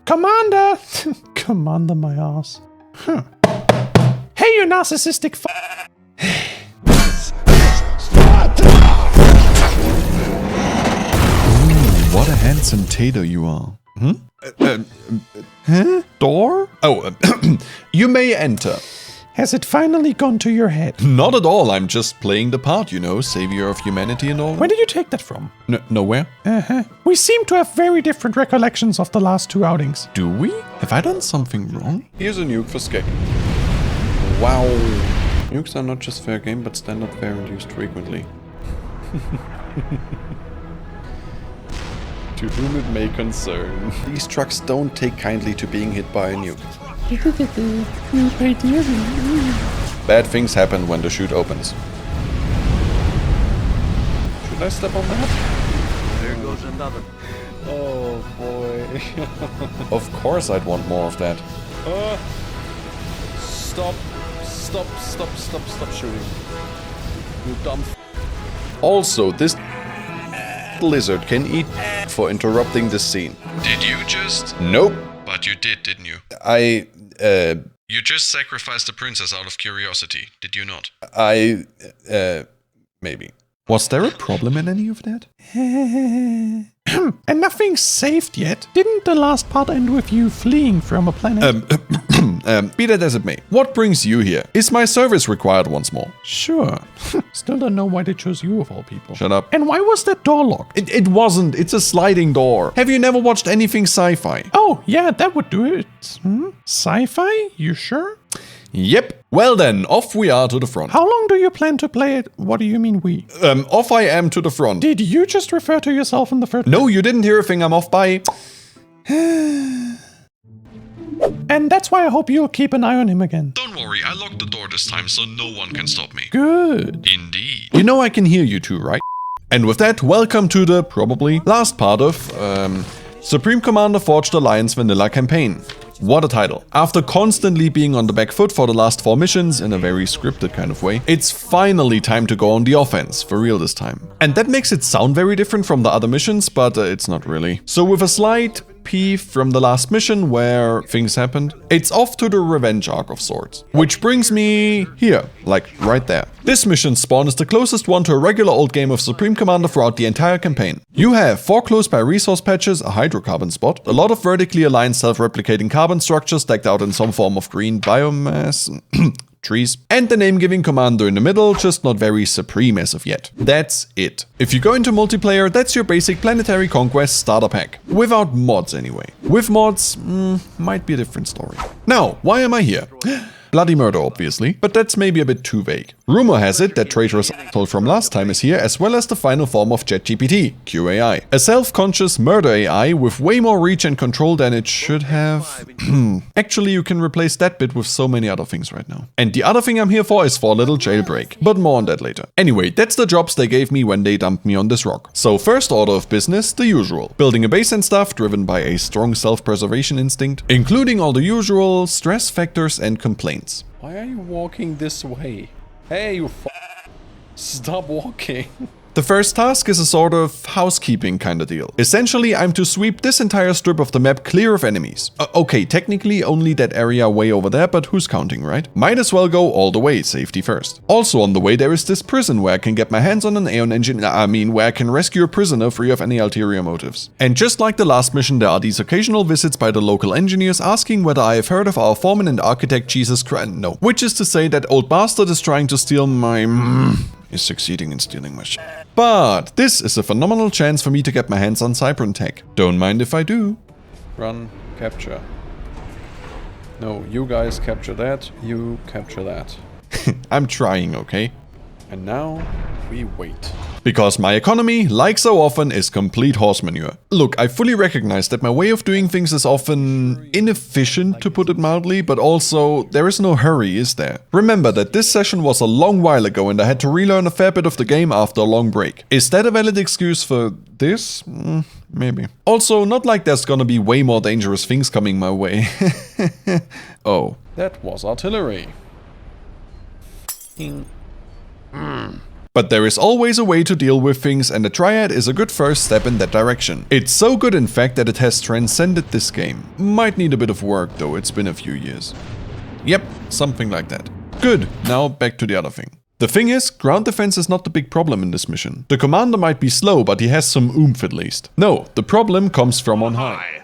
Commander! Commander my ass. Huh. Hey, you narcissistic What a handsome tater you are. Door? Oh, you may enter. Has it finally gone to your head? Not at all, I'm just playing the part, you know, savior of humanity and all. Where did you take that from? Nowhere. We seem to have very different recollections of the last 2 outings. Do we? Have I done something wrong? Here's a nuke for Skek. Wow. Nukes are not just fair game, but standard fare and used frequently. To whom it may concern. These trucks don't take kindly to being hit by a nuke. Bad things happen when the chute opens. Should I step on that? There goes another. Oh boy. Of course I'd want more of that. Stop shooting. You dumb Also, this lizard can eat for interrupting this scene. Did you just? Nope. But you did, didn't you? You just sacrificed the princess out of curiosity, did you not? Maybe. Was there a problem in any of that? And nothing's saved yet. Didn't the last part end with you fleeing from a planet? Be that as it may. What brings you here? Is my service required once more? Sure. Still don't know why they chose you of all people. Shut up. And why was that door locked? It wasn't. It's a sliding door. Have you never watched anything sci-fi? Oh, yeah, that would do it. Sci-fi? You sure? Yep. Well then, off we are to the front. How long do you plan to play it? What do you mean we? Off I am to the front. Did you just refer to yourself in the first? No, you didn't hear a thing. I'm off by... And that's why I hope you'll keep an eye on him again. Don't worry, I locked the door this time, so no one can stop me. Good. Indeed. You know I can hear you too, right? And with that, welcome to the, probably, last part of, Supreme Commander Forged Alliance Vanilla Campaign. What a title. After constantly being on the back foot for the last 4 missions in a very scripted kind of way, it's finally time to go on the offense, for real this time. And that makes it sound very different from the other missions, but it's not really. So with a slight peeve from the last mission where things happened, it's off to the revenge arc of sorts. Which brings me here, like right there. This mission spawn is the closest one to a regular old game of Supreme Commander throughout the entire campaign. You have 4 close by resource patches, a hydrocarbon spot, a lot of vertically aligned self-replicating carbon structures decked out in some form of green biomass, trees, and the name-giving commander in the middle, just not very supreme as of yet. That's it. If you go into multiplayer, that's your basic Planetary Conquest starter pack. Without mods anyway. With mods, might be a different story. Now, why am I here? Bloody murder, obviously, but that's maybe a bit too vague. Rumor has it that traitorous asshole from last time is here, as well as the final form of ChatGPT, QAI. A self-conscious murder AI with way more reach and control than it should have. Actually, you can replace that bit with so many other things right now. And the other thing I'm here for is for a little jailbreak, but more on that later. Anyway, that's the jobs they gave me when they dumped me on this rock. So first order of business, the usual. Building a base and stuff driven by a strong self-preservation instinct, including all the usual stress factors and complaints. Why are you walking this way? Hey, you stop walking. The first task is a sort of housekeeping kind of deal. Essentially, I'm to sweep this entire strip of the map clear of enemies. Okay, technically only that area way over there, but who's counting, right? Might as well go all the way, safety first. Also on the way there is this prison where I can get my hands on an Aeon engine, where I can rescue a prisoner free of any ulterior motives. And just like the last mission, there are these occasional visits by the local engineers asking whether I have heard of our foreman and architect Jesus Christ. No. Which is to say that old bastard is trying to steal my... is succeeding in stealing my shit. But this is a phenomenal chance for me to get my hands on Cypern tech. Don't mind if I do. Run, capture. No, you guys capture that, you capture that. I'm trying, okay? And now, we wait. Because my economy, like so often, is complete horse manure. Look, I fully recognize that my way of doing things is often inefficient, to put it mildly, but also, there is no hurry, is there? Remember that this session was a long while ago and I had to relearn a fair bit of the game after a long break. Is that a valid excuse for this? Maybe. Also, not like there's gonna be way more dangerous things coming my way. Oh. That was artillery. But there is always a way to deal with things, and the Triad is a good first step in that direction. It's so good in fact that it has transcended this game. Might need a bit of work though, it's been a few years. Yep, something like that. Good, now back to the other thing. The thing is, ground defense is not the big problem in this mission. The commander might be slow, but he has some oomph at least. No, the problem comes from on high.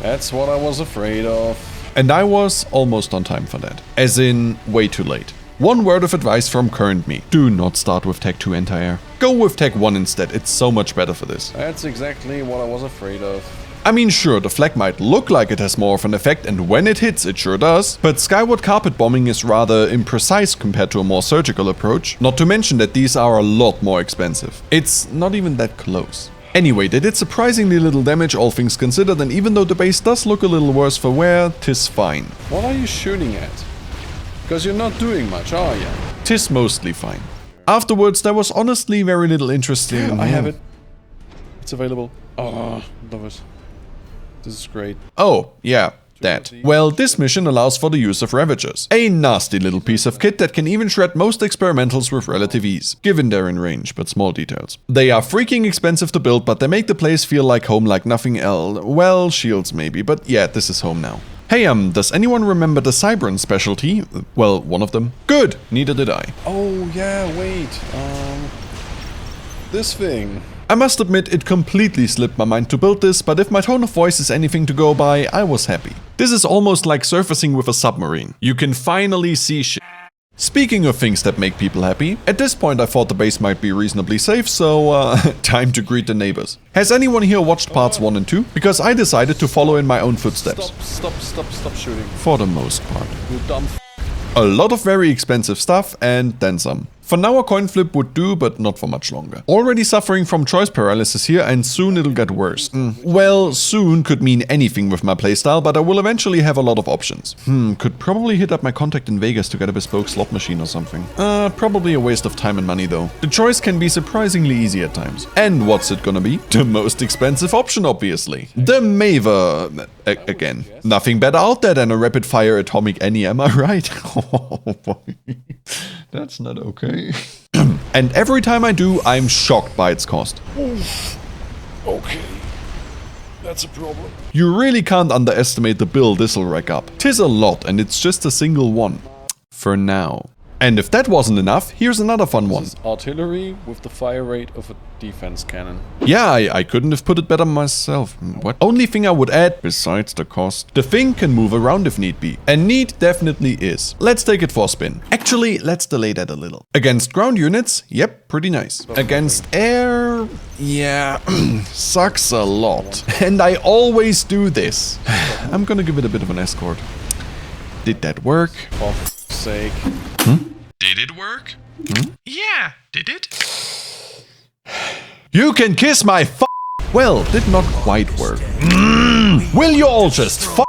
That's what I was afraid of. And I was almost on time for that. As in, way too late. One word of advice from current me. Do not start with Tech 2 anti-air. Go with Tech 1 instead, it's so much better for this. That's exactly what I was afraid of. I mean, sure, the flag might look like it has more of an effect, and when it hits, it sure does. But skyward carpet bombing is rather imprecise compared to a more surgical approach. Not to mention that these are a lot more expensive. It's not even that close. Anyway, they did surprisingly little damage, all things considered, and even though the base does look a little worse for wear, 'tis fine. What are you shooting at? Because you're not doing much, are you? 'Tis mostly fine. Afterwards, there was honestly very little interesting. I have it. It's available. Oh, love it. This is great. Oh, yeah, that. Well, this mission allows for the use of Ravagers. A nasty little piece of kit that can even shred most experimentals with relative ease, given they're in range, but small details. They are freaking expensive to build, but they make the place feel like home like nothing else. Well, shields maybe, but yeah, this is home now. Hey, does anyone remember the Cybran specialty? Well, one of them. Good, neither did I. Oh, yeah, wait, this thing. I must admit, it completely slipped my mind to build this, but if my tone of voice is anything to go by, I was happy. This is almost like surfacing with a submarine. You can finally see shit. Speaking of things that make people happy, at this point I thought the base might be reasonably safe, so time to greet the neighbors. Has anyone here watched parts 1 and 2? Because I decided to follow in my own footsteps. Stop shooting. For the most part. You dumb f***. A lot of very expensive stuff and then some. For now a coin flip would do, but not for much longer. Already suffering from choice paralysis here, and soon it'll get worse. Well, soon could mean anything with my playstyle, but I will eventually have a lot of options. Could probably hit up my contact in Vegas to get a bespoke slot machine or something. Probably a waste of time and money though. The choice can be surprisingly easy at times. And what's it gonna be? The most expensive option, obviously. The Mediaahh. Again. Nothing better out there than a rapid fire atomic any, am I right? Oh boy. That's not okay. And every time I do, I'm shocked by its cost. Oof. Okay. That's a problem. You really can't underestimate the bill this'll rack up. 'Tis a lot, and it's just a single one. For now. And if that wasn't enough, here's another fun one. This is artillery with the fire rate of a defense cannon. Yeah, I couldn't have put it better myself. What? Only thing I would add, besides the cost, the thing can move around if need be. And need definitely is. Let's take it for a spin. Actually, let's delay that a little. Against ground units, yep, pretty nice. Against air, yeah, sucks a lot. And I always do this. I'm gonna give it a bit of an escort. Did that work? For f***'s sake. Did it work? Yeah, did it? You can kiss my f***. Well, did not quite work. Will you all just f***?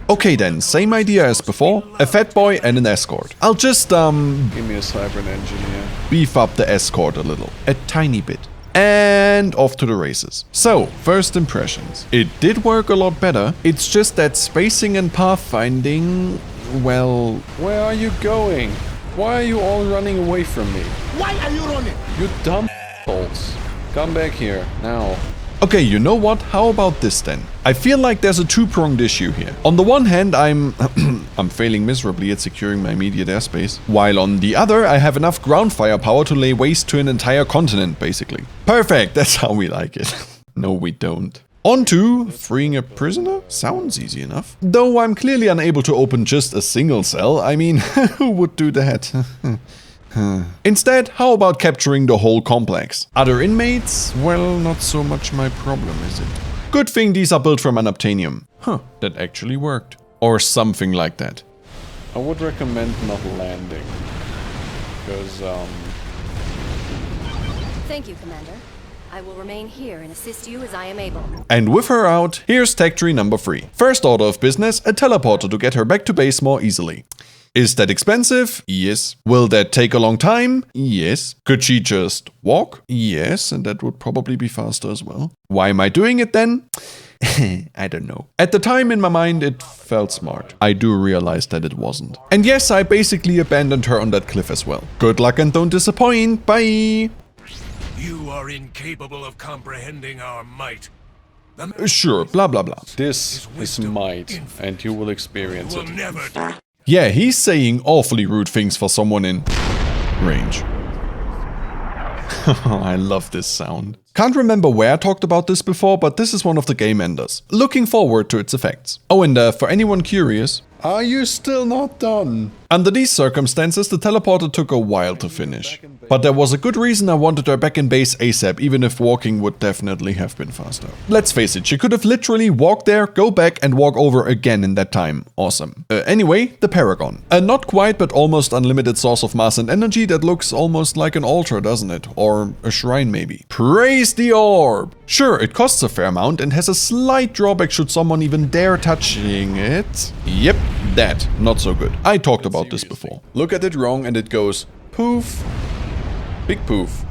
Okay then, same idea as before. A fat boy and an escort. I'll just, give me a Cybran engineer. Beef up the escort a little. A tiny bit. And off to the races. So, first impressions. It did work a lot better. It's just that spacing and pathfinding, well... Where are you going? Why are you all running away from me? Why are you running? You dumb balls. Come back here, now. Okay, you know what? How about this then? I feel like there's a two-pronged issue here. On the one hand, I'm failing miserably at securing my immediate airspace, while on the other, I have enough ground firepower to lay waste to an entire continent, basically. Perfect, that's how we like it. No, we don't. On to freeing a prisoner? Sounds easy enough. Though I'm clearly unable to open just a single cell, I mean, who would do that? Instead, how about capturing the whole complex? Other inmates? Well, not so much my problem, is it? Good thing these are built from unobtainium. Huh, that actually worked. Or something like that. I would recommend not landing. Because, Thank you, Commander. I will remain here and assist you as I am able. And with her out, here's tech tree number 3. First order of business, a teleporter to get her back to base more easily. Is that expensive? Yes. Will that take a long time? Yes. Could she just walk? Yes, and that would probably be faster as well. Why am I doing it then? I don't know. At the time in my mind it felt smart. I do realize that it wasn't. And yes, I basically abandoned her on that cliff as well. Good luck and don't disappoint. Bye! You are incapable of comprehending our might. Sure, blah blah blah. This is might, and you will experience will never. Yeah, he's saying awfully rude things for someone in range. I love this sound. Can't remember where I talked about this before, but this is one of the game enders. Looking forward to its effects. Oh, and for anyone curious, are you still not done? Under these circumstances, the teleporter took a while to finish. But there was a good reason I wanted her back in base ASAP, even if walking would definitely have been faster. Let's face it, she could have literally walked there, go back and walk over again in that time. Awesome. Anyway, the Paragon. A not quite but almost unlimited source of mass and energy that looks almost like an altar, doesn't it? Or a shrine maybe. Praise the orb! Sure, it costs a fair amount and has a slight drawback should someone even dare touching it. Yep, that. Not so good. I talked about this before. Look at it wrong and it goes poof, big poof,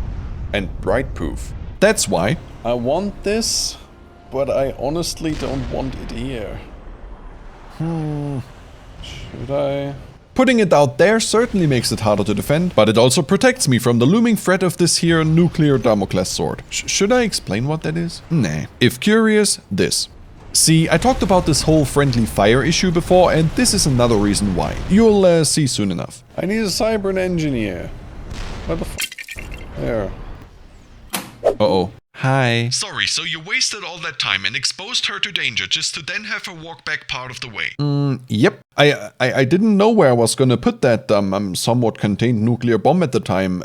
and bright poof. That's why I want this, but I honestly don't want it here. Should I? Putting it out there certainly makes it harder to defend, but it also protects me from the looming threat of this here nuclear Damocles sword. Should I explain what that is? Nah. If curious, this. See, I talked about this whole friendly fire issue before, and this is another reason why. You'll see soon enough. I need a cyber engineer. What the f? There. Uh-oh. Hi. Sorry, so you wasted all that time and exposed her to danger just to then have her walk back part of the way. Yep. I didn't know where I was gonna put that somewhat contained nuclear bomb at the time.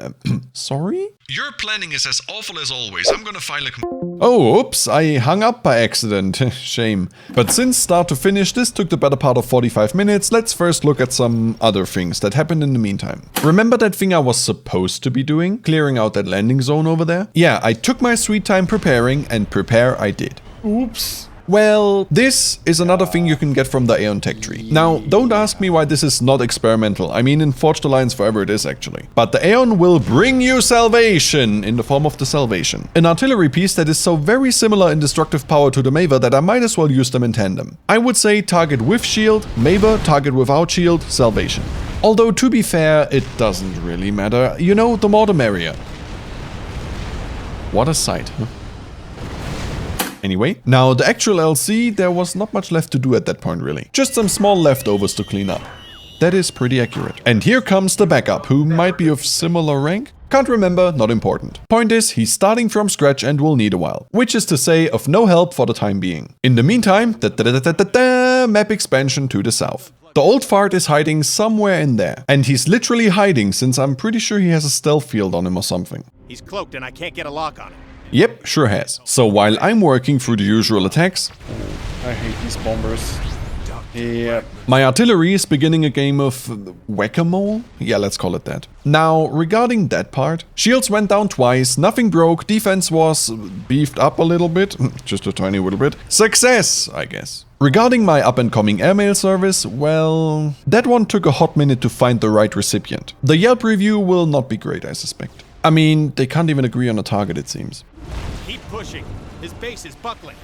Sorry? Your planning is as awful as always. I'm gonna file a Oh, oops, I hung up by accident. Shame. But since start to finish this took the better part of 45 minutes, let's first look at some other things that happened in the meantime. Remember that thing I was supposed to be doing? Clearing out that landing zone over there? Yeah, I took my sweet time preparing, and prepare I did. Oops. Well, this is another thing you can get from the Aeon tech tree. Now, don't ask me why this is not experimental. I mean, in Forged Alliance forever it is actually. But the Aeon will bring you salvation in the form of the Salvation. An artillery piece that is so very similar in destructive power to the Mediaahh that I might as well use them in tandem. I would say target with shield, Mediaahh, target without shield, Salvation. Although to be fair, it doesn't really matter. You know, the more the merrier. What a sight, huh? Anyway, now the actual LC, there was not much left to do at that point really. Just some small leftovers to clean up. That is pretty accurate. And here comes the backup, who might be of similar rank? Can't remember, not important. Point is, he's starting from scratch and will need a while. Which is to say, of no help for the time being. In the meantime, map expansion to the south. The old fart is hiding somewhere in there. And he's literally hiding since I'm pretty sure he has a stealth field on him or something. He's cloaked and I can't get a lock on him. Yep, sure has. So while I'm working through the usual attacks... Oh, I hate these bombers. Yeah. My artillery is beginning a game of whack-a-mole? Yeah, let's call it that. Now, regarding that part, shields went down twice, nothing broke, defense was beefed up a little bit, just a tiny little bit. Success, I guess. Regarding my up-and-coming airmail service, well, that one took a hot minute to find the right recipient. The Yelp review will not be great, I suspect. I mean, they can't even agree on a target, it seems. Keep pushing. His base is buckling.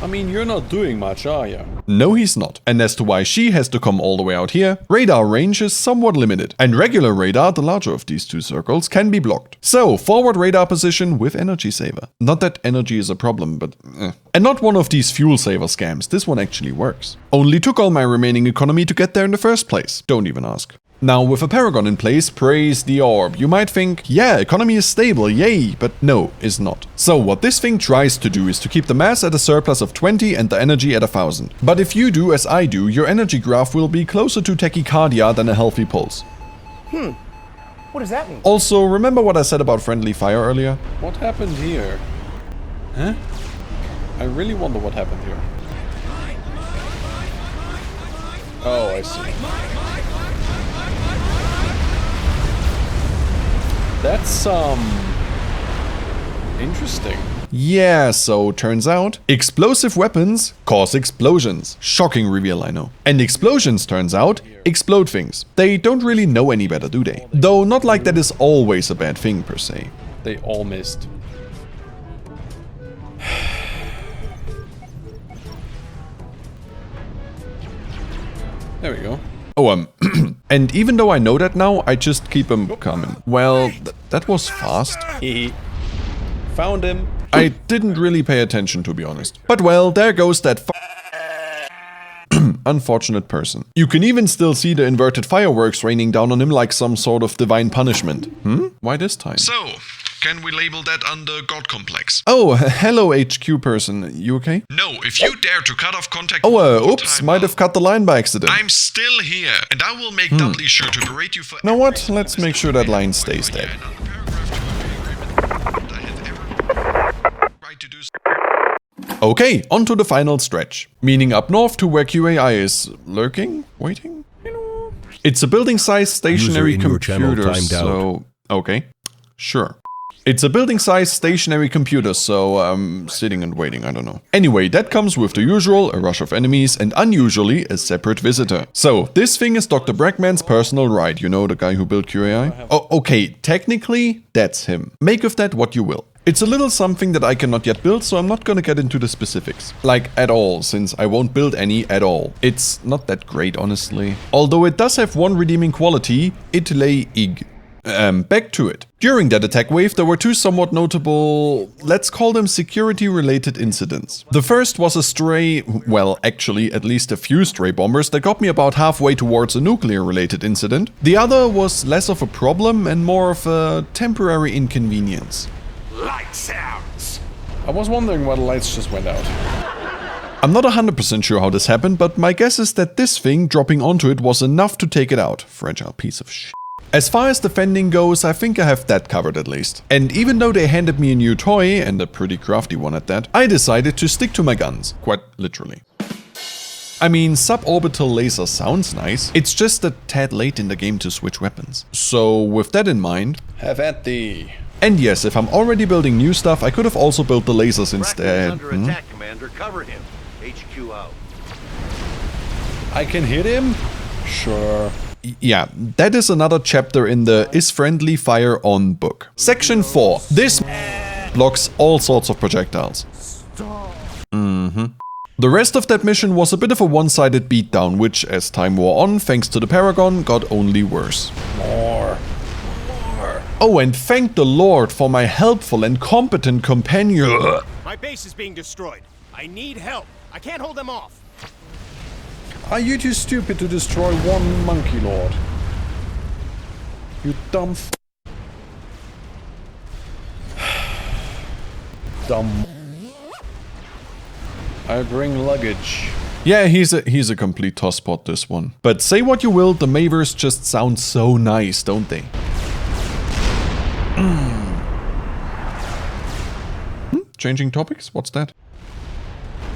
I mean, you're not doing much, are you? No, he's not. And as to why she has to come all the way out here, radar range is somewhat limited. And regular radar, the larger of these two circles, can be blocked. So, forward radar position with energy saver. Not that energy is a problem, but And not one of these fuel saver scams. This one actually works. Only took all my remaining economy to get there in the first place. Don't even ask. Now, with a Paragon in place, praise the orb. You might think, yeah, economy is stable, yay, but no, is not. So what this thing tries to do is to keep the mass at a surplus of 20 and the energy at 1000. But if you do as I do, your energy graph will be closer to tachycardia than a healthy pulse. What does that mean? Also, remember what I said about friendly fire earlier? What happened here? Huh? I really wonder what happened here. Oh, I see. That's Interesting. Yeah, so turns out, explosive weapons cause explosions. Shocking reveal, I know. And explosions, turns out, explode things. They don't really know any better, do they? Though not like that is always a bad thing, per se. They all missed. There we go. Oh, and even though I know that now, I just keep them coming. Well, that was fast. He found him. I didn't really pay attention, to be honest. But well, there goes that unfortunate person. You can even still see the inverted fireworks raining down on him like some sort of divine punishment. Why this time? So, can we label that under God complex? Oh, hello HQ person. You okay? No, if you dare to cut off contact... Oh, oops, might have cut the line by accident. I'm still here, and I will make doubly sure to berate you for... You know what? Let's make sure that line stays there. Okay, on to the final stretch. Meaning up north to where QAI is lurking? Waiting? It's a building-sized stationary computer, so... Okay, sure. It's a building-sized stationary computer, so I'm sitting and waiting, I don't know. Anyway, that comes with the usual, a rush of enemies, and unusually, a separate visitor. So, this thing is Dr. Brackman's personal ride, you know, the guy who built QAI? Oh, okay, technically, that's him. Make of that what you will. It's a little something that I cannot yet build, so I'm not gonna get into the specifics. Like, at all, since I won't build any at all. It's not that great, honestly. Although it does have one redeeming quality, it lay ig. Back to it. During that attack wave, there were two somewhat notable, let's call them security-related incidents. The first was a stray, well, actually at least a few stray bombers that got me about halfway towards a nuclear-related incident. The other was less of a problem and more of a temporary inconvenience. Lights out! I was wondering why the lights just went out. I'm not 100% sure how this happened, but my guess is that this thing dropping onto it was enough to take it out. Fragile piece of shit. As far as defending goes, I think I have that covered at least. And even though they handed me a new toy, and a pretty crafty one at that, I decided to stick to my guns, quite literally. I mean, suborbital laser sounds nice, it's just a tad late in the game to switch weapons. So with that in mind... Have at thee. And yes, if I'm already building new stuff, I could have also built the lasers instead. Under attack, Commander. Cover him. HQ out. I can hit him? Sure. Yeah, that is another chapter in the Is Friendly Fire On book. Section 4. This blocks all sorts of projectiles. The rest of that mission was a bit of a one-sided beatdown, which, as time wore on, thanks to the Paragon, got only worse. More. Oh, and thank the Lord for my helpful and competent companion. My base is being destroyed. I need help. I can't hold them off. Are you too stupid to destroy one monkey lord? You dumb f... Dumb... I bring luggage. Yeah, he's a complete tosspot, this one. But say what you will, the Mavers just sound so nice, don't they? Changing topics? What's that?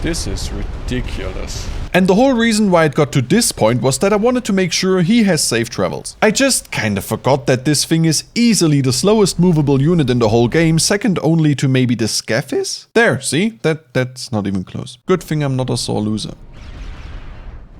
This is ridiculous. And the whole reason why it got to this point was that I wanted to make sure he has safe travels. I just kinda forgot that this thing is easily the slowest movable unit in the whole game, second only to maybe the Scaff is? There, see? That's not even close. Good thing I'm not a sore loser.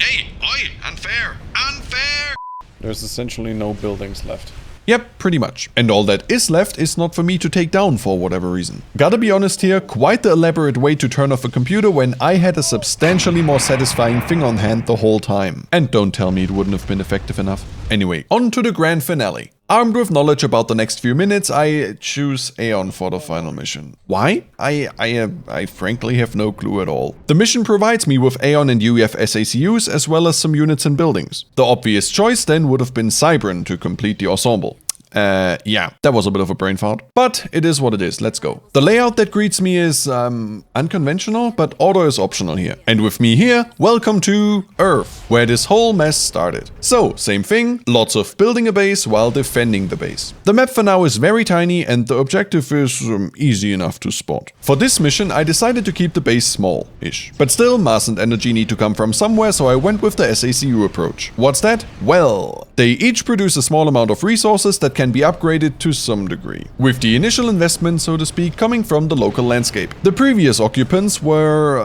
Hey, oi, unfair, unfair! There's essentially no buildings left. Yep, pretty much. And all that is left is not for me to take down for whatever reason. Gotta be honest here, quite the elaborate way to turn off a computer when I had a substantially more satisfying thing on hand the whole time. And don't tell me it wouldn't have been effective enough. Anyway, on to the grand finale. Armed with knowledge about the next few minutes, I choose Aeon for the final mission. Why? I frankly have no clue at all. The mission provides me with Aeon and UEF SACUs as well as some units and buildings. The obvious choice then would have been Cybran to complete the ensemble. Yeah, that was a bit of a brain fart. But it is what it is, let's go. The layout that greets me is, unconventional, but order is optional here. And with me here, welcome to Earth, where this whole mess started. So, same thing, lots of building a base while defending the base. The map for now is very tiny and the objective is easy enough to spot. For this mission, I decided to keep the base small-ish. But still, mass and energy need to come from somewhere, so I went with the SACU approach. What's that? Well, They each produce a small amount of resources that can be upgraded to some degree, with the initial investment, so to speak, coming from the local landscape. The previous occupants were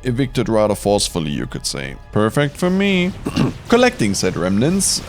evicted rather forcefully, you could say. Perfect for me. Collecting said remnants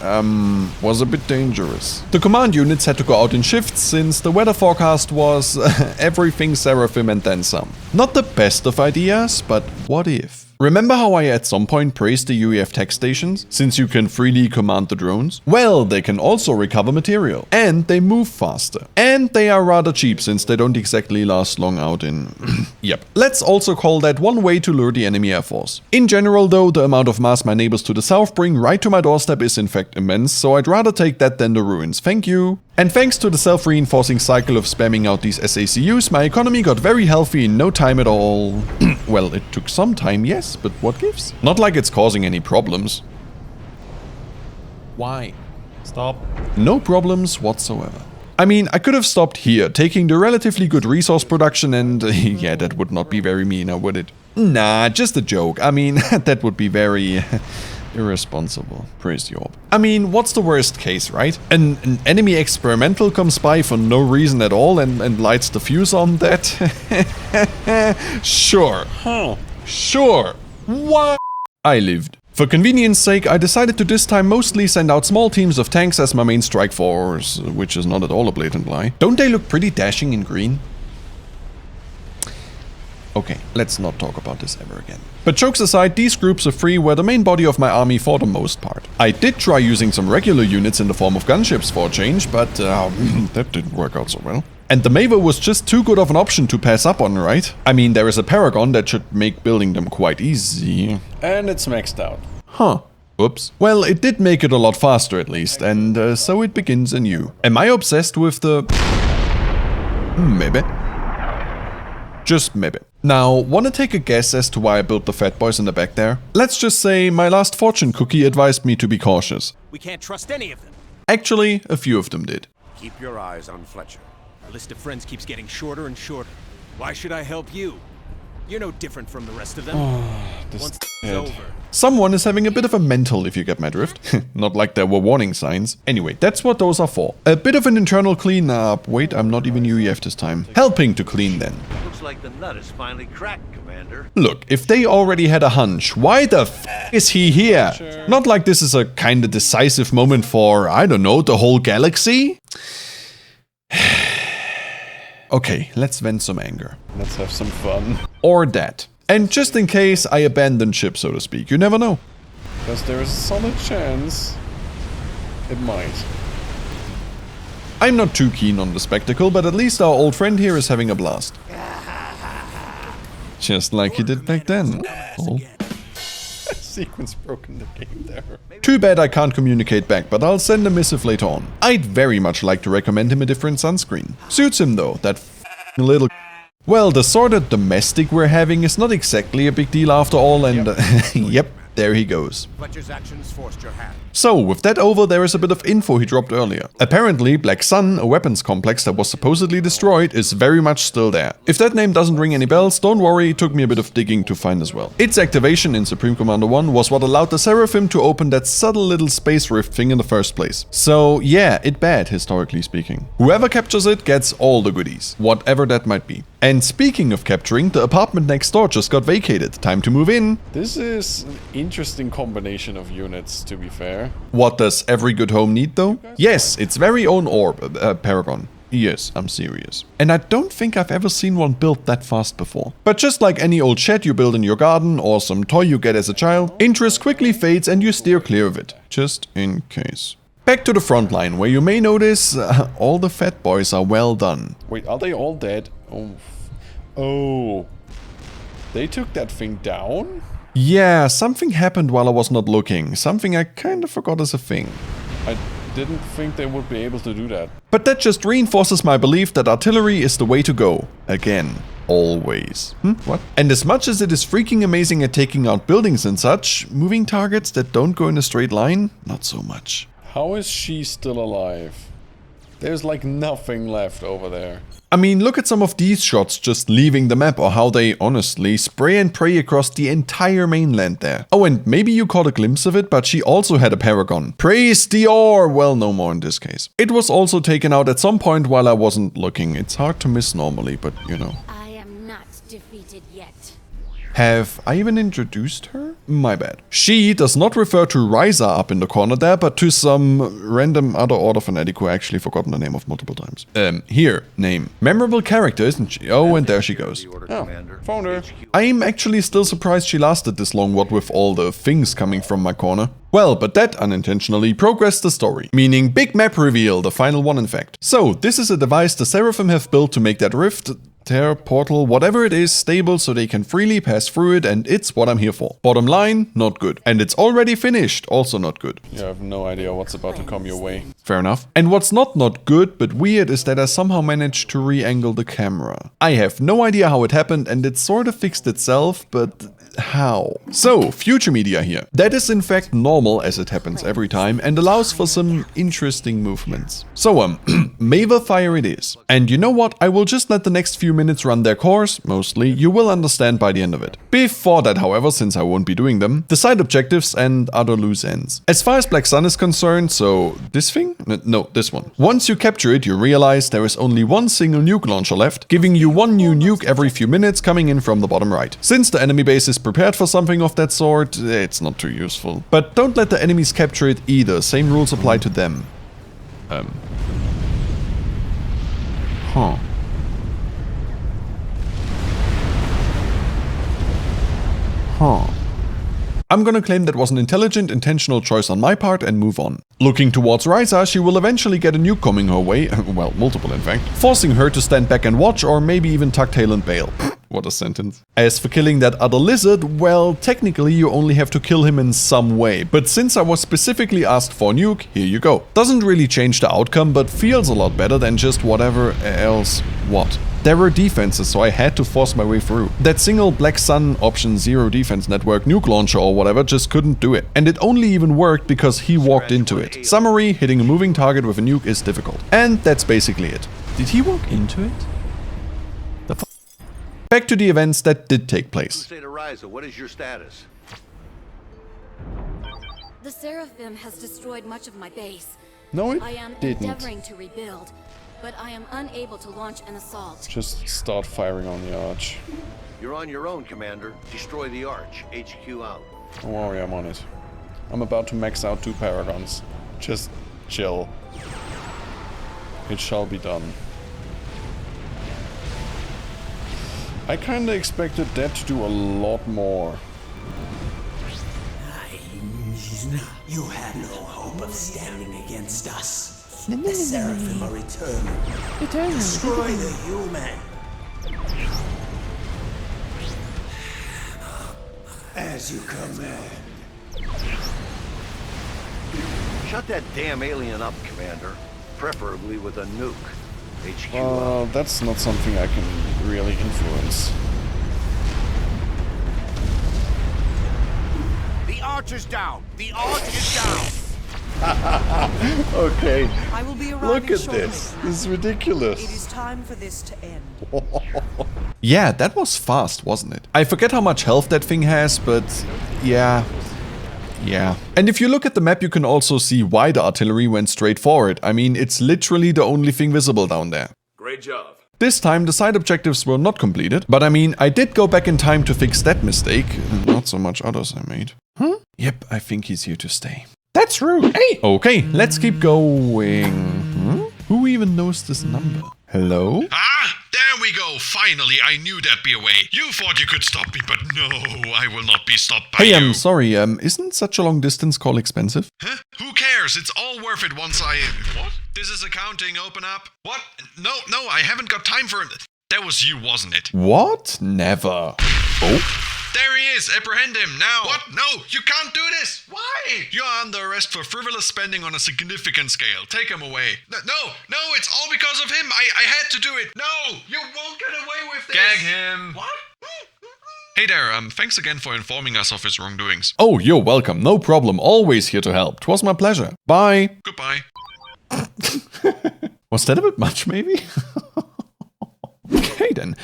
was a bit dangerous. The command units had to go out in shifts since the weather forecast was everything Seraphim and then some. Not the best of ideas, but what if? Remember how I at some point praised the UEF tech stations, since you can freely command the drones? Well, they can also recover material, and they move faster. And they are rather cheap, since they don't exactly last long out in... Yep. Let's also call that one way to lure the enemy air force. In general though, the amount of mass my neighbors to the south bring right to my doorstep is in fact immense, so I'd rather take that than the ruins. Thank you. And thanks to the self-reinforcing cycle of spamming out these SACUs, my economy got very healthy in no time at all. Well, it took some time, yes, but what gives? Not like it's causing any problems. Why? Stop. No problems whatsoever. I mean, I could have stopped here, taking the relatively good resource production and... yeah, that would not be very mean, now would it? Nah, just a joke. I mean, that would be very... irresponsible. Praise the orb. I mean, what's the worst case, right? An enemy experimental comes by for no reason at all and lights the fuse on that? Sure. Huh. Sure. What? I lived. For convenience sake, I decided to this time mostly send out small teams of tanks as my main strike force, which is not at all a blatant lie. Don't they look pretty dashing in green? Okay, let's not talk about this ever again. But jokes aside, these groups of three were the main body of my army for the most part. I did try using some regular units in the form of gunships for a change, but that didn't work out so well. And the Mediaahh was just too good of an option to pass up on, right? I mean, there is a Paragon that should make building them quite easy. And it's maxed out. Huh. Oops. Well, it did make it a lot faster at least, and so it begins anew. Am I obsessed with the... Maybe. Just maybe. Now, wanna take a guess as to why I built the fat boys in the back there? Let's just say my last fortune cookie advised me to be cautious. We can't trust any of them. Actually, a few of them did. Keep your eyes on Fletcher. Our list of friends keeps getting shorter and shorter. Why should I help you? You're no different from the rest of them. Once it's over. Someone is having a bit of a mental, if you get my drift. Not like there were warning signs. Anyway, that's what those are for. A bit of an internal cleanup. Wait, I'm not even UEF this time. Helping to clean then. Looks like the nut is finally cracked, Commander. Look, if they already had a hunch, why the f is he here? Sure. Not like this is a kinda decisive moment for, I don't know, the whole galaxy? Okay, let's vent some anger. Let's have some fun. Or that. And just in case I abandon ship, so to speak, you never know. Because there is a solid chance it might. I'm not too keen on the spectacle, but at least our old friend here is having a blast. Just like he did back then. Oh. Sequence broken the game there. Too bad I can't communicate back, but I'll send a missive later on. I'd very much like to recommend him a different sunscreen. Suits him though, that little... Well, the sort of domestic we're having is not exactly a big deal after all, and yep, there he goes. Fletcher's actions forced your hand. So, with that over, there is a bit of info he dropped earlier. Apparently, Black Sun, a weapons complex that was supposedly destroyed, is very much still there. If that name doesn't ring any bells, don't worry, it took me a bit of digging to find as well. Its activation in Supreme Commander 1 was what allowed the Seraphim to open that subtle little space rift thing in the first place. So yeah, it bad, historically speaking. Whoever captures it gets all the goodies, whatever that might be. And speaking of capturing, the apartment next door just got vacated. Time to move in. This is an interesting combination of units, to be fair. What does every good home need though? Yes, its very own orb, Paragon. Yes, I'm serious. And I don't think I've ever seen one built that fast before. But just like any old shed you build in your garden or some toy you get as a child, interest quickly fades and you steer clear of it. Just in case. Back to the front line, where you may notice all the fat boys are well done. Wait, are they all dead? Oh. They took that thing down? Yeah, something happened while I was not looking. Something I kind of forgot as a thing. I didn't think they would be able to do that. But that just reinforces my belief that artillery is the way to go. Again. Always. What? And as much as it is freaking amazing at taking out buildings and such, moving targets that don't go in a straight line, not so much. How is she still alive? There's like nothing left over there. I mean, look at some of these shots just leaving the map, or how they honestly spray and pray across the entire mainland there. Oh, and maybe you caught a glimpse of it, but she also had a paragon. Praise the ore! Well, no more in this case. It was also taken out at some point while I wasn't looking. It's hard to miss normally, but you know. I am not defeated yet. Have I even introduced her? My bad. She does not refer to Ryza up in the corner there, but to some random other order fanatic who I actually forgotten the name of multiple times. Here, name. Memorable character, isn't she? Oh, and there she goes. Oh, found her. I'm actually still surprised she lasted this long, what with all the things coming from my corner. Well, but that unintentionally progressed the story, meaning big map reveal, the final one in fact. So, this is a device the Seraphim have built to make that rift, tear, portal, whatever it is, stable so they can freely pass through it, and it's what I'm here for. Bottom line, not good. And it's already finished, also not good. You have no idea what's about to come your way. Fair enough. And what's not good, but weird, is that I somehow managed to re-angle the camera. I have no idea how it happened, and it sort of fixed itself, but how? So, future media here. That is in fact normal, as it happens every time, and allows for some interesting movements. So, Maver Fire it is. And you know what? I will just let the next few minutes run their course, mostly. You will understand by the end of it. Before that, however, since I won't be doing them, the side objectives and other loose ends. As far as Black Sun is concerned, so this thing? No, this one. Once you capture it, you realize there is only one single nuke launcher left, giving you one new nuke every few minutes coming in from the bottom right. Since the enemy base is prepared for something of that sort, it's not too useful. But don't let the enemies capture it either, same rules apply to them. Huh. I'm gonna claim that was an intelligent, intentional choice on my part and move on. Looking towards Ryza, she will eventually get a nuke coming her way, well, multiple in fact, forcing her to stand back and watch, or maybe even tuck tail and bail. What a sentence. As for killing that other lizard, well, technically you only have to kill him in some way, but since I was specifically asked for a nuke, here you go. Doesn't really change the outcome, but feels a lot better than just whatever else what. There were defenses, so I had to force my way through. That single Black Sun option 0 defense network nuke launcher or whatever just couldn't do it. And it only even worked because he walked into it. Summary, hitting a moving target with a nuke is difficult. And that's basically it. Did he walk into it? The f. Back to the events that did take place. Say to Ryza, what is your status? The Seraphim has destroyed much of my base. No, it I am didn't. endeavoring to rebuild, but I am unable to launch an assault. Just start firing on the arch. You're on your own, Commander. Destroy the Arch. HQ out. Don't worry, I'm on it. I'm about to max out 2 paragons. Just chill. It shall be done. I kinda expected that to do a lot more. You have no hope of standing against us. The Seraphim are eternal. Destroy the human. As you command. Shut that damn alien up, Commander. Preferably with a nuke. HQ out. That's not something I can really influence. The arch is down. The arch is down. Okay, I will be look at this. This is ridiculous. It is time for this to end. Yeah, that was fast, wasn't it? I forget how much health that thing has, but yeah. And if you look at the map, you can also see why the artillery went straight forward. I mean, it's literally the only thing visible down there. Great job. This time the side objectives were not completed, but I mean, I did go back in time to fix that mistake, and not so much others I made. Yep, I think he's here to stay. That's rude. Hey! Okay, let's keep going. Who even knows this number? Hello? Ah, there we go. Finally, I knew that'd be a way. You thought you could stop me, but no, I will not be stopped by Hey, you. I'm sorry, isn't such a long distance call expensive? Huh? Who cares? It's all worth it once I... What? This is accounting, open up. What? No, I haven't got time for it. That was you, wasn't it? What? Never. Oh? There he is. Apprehend him now. What? No, you can't do this. Why? You're under arrest for frivolous spending on a significant scale. Take him away. No, it's all because of him. I had to do it. No, you won't get away with this. Gag him. What? Hey there, thanks again for informing us of his wrongdoings. Oh, you're welcome. No problem. Always here to help. 'Twas my pleasure. Bye. Goodbye. Was that a bit much, maybe? Okay then.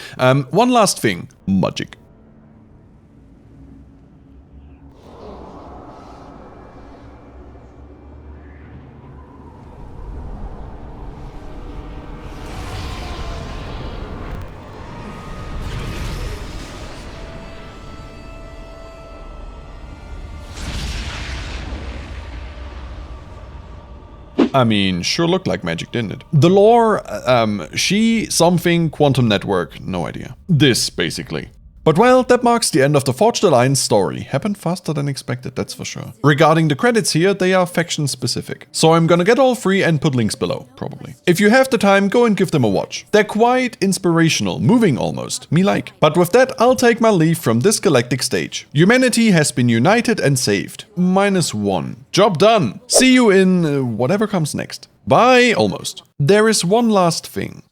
One last thing. Magic. I mean, sure looked like magic, didn't it? The lore, she, something, quantum network, no idea. This, basically. But well, that marks the end of the Forged Alliance story. Happened faster than expected, that's for sure. Regarding the credits here, they are faction specific. So I'm gonna get all 3 and put links below, probably. If you have the time, go and give them a watch. They're quite inspirational, moving almost, me like. But with that, I'll take my leave from this galactic stage. Humanity has been united and saved. -1. Job done. See you in whatever comes next. Bye, almost. There is one last thing.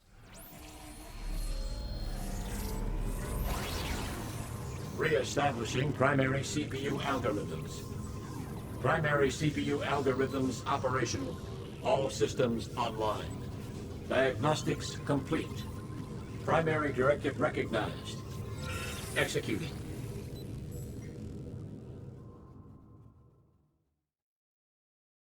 Re-establishing primary CPU algorithms. Primary CPU algorithms operational. All systems online. Diagnostics complete. Primary directive recognized. Executing.